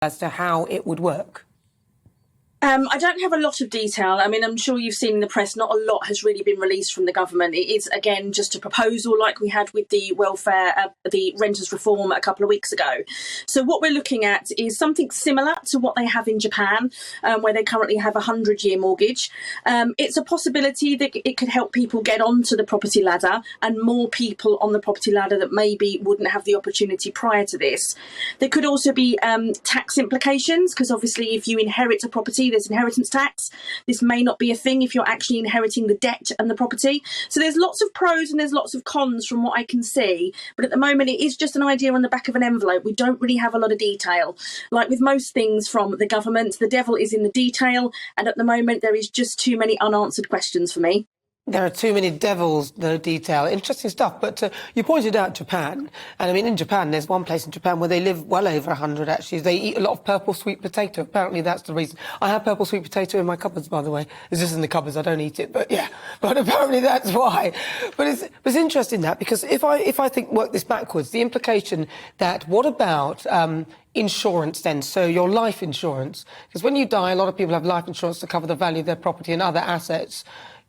as to how it would work? I don't have a lot of detail. I mean, I'm sure you've seen in the press, not a lot has really been released from the government. It is, again, just a proposal like we had with the the renters reform a couple of weeks ago. So what we're looking at is something similar to what they have in Japan, where they currently have a 100-year mortgage. It's a possibility that it could help people get onto the property ladder, and more people on the property ladder that maybe wouldn't have the opportunity prior to this. There could also be tax implications, because obviously if you inherit a property, there's inheritance tax. This may not be a thing if you're actually inheriting the debt and the property. So there's lots of pros and there's lots of cons from what I can see. But at the moment, it is just an idea on the back of an envelope. We don't really have a lot of detail. Like with most things from the government, the devil is in the detail. And at the moment, there is just too many unanswered questions for me. There are too many devils, no detail. Interesting stuff. But you pointed out Japan. And I mean, in Japan, there's one place in Japan where they live well over 100, actually. They eat a lot of purple sweet potato. Apparently, that's the reason. I have purple sweet potato in my cupboards, by the way. It's just in the cupboards. I don't eat it. But yeah, but apparently that's why. But it's interesting that, because if I think work this backwards, the implication that what about insurance then? So your life insurance, because when you die, a lot of people have life insurance to cover the value of their property and other assets.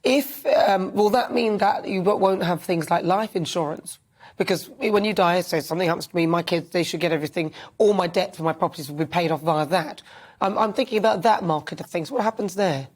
Will that mean that you won't have things like life insurance? Because when you die, say something happens to me, my kids, they should get everything, all my debt for my properties will be paid off via that. I'm thinking about that market of things. What happens there?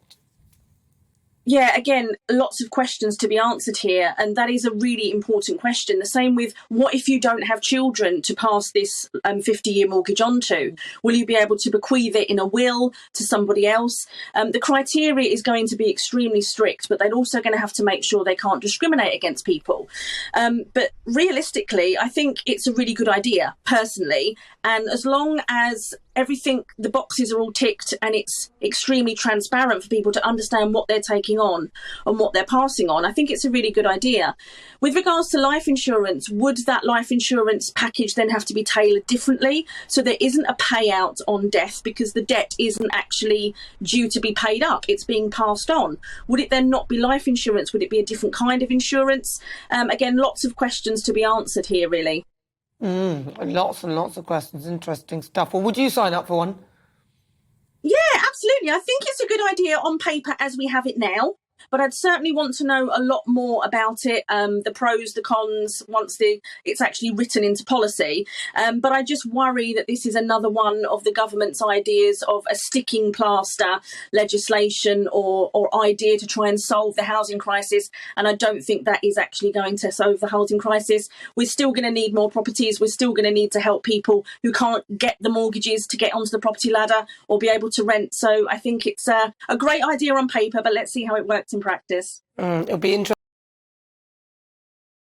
Yeah, again, lots of questions to be answered here. And that is a really important question. The same with, what if you don't have children to pass this 50-year mortgage onto? Will you be able to bequeath it in a will to somebody else? The criteria is going to be extremely strict, but they're also going to have to make sure they can't discriminate against people. But realistically, I think it's a really good idea, personally. And as long as everything, the boxes are all ticked and it's extremely transparent for people to understand what they're taking on and what they're passing on, I think it's a really good idea. With regards to life insurance, would that life insurance package then have to be tailored differently so there isn't a payout on death because the debt isn't actually due to be paid up, it's being passed on? Would it then not be life insurance? Would it be a different kind of insurance? Again, lots of questions to be answered here, really. Lots and lots of questions. Interesting stuff. Well, would you sign up for one? Yeah, absolutely. I think it's a good idea on paper as we have it now. But I'd certainly want to know a lot more about it, the pros, the cons, once it's actually written into policy. But I just worry that this is another one of the government's ideas of a sticking plaster legislation or idea to try and solve the housing crisis. And I don't think that is actually going to solve the housing crisis. We're still going to need more properties. We're still going to need to help people who can't get the mortgages to get onto the property ladder or be able to rent. So I think it's a great idea on paper, but let's see how it works in practice. It'll be interesting.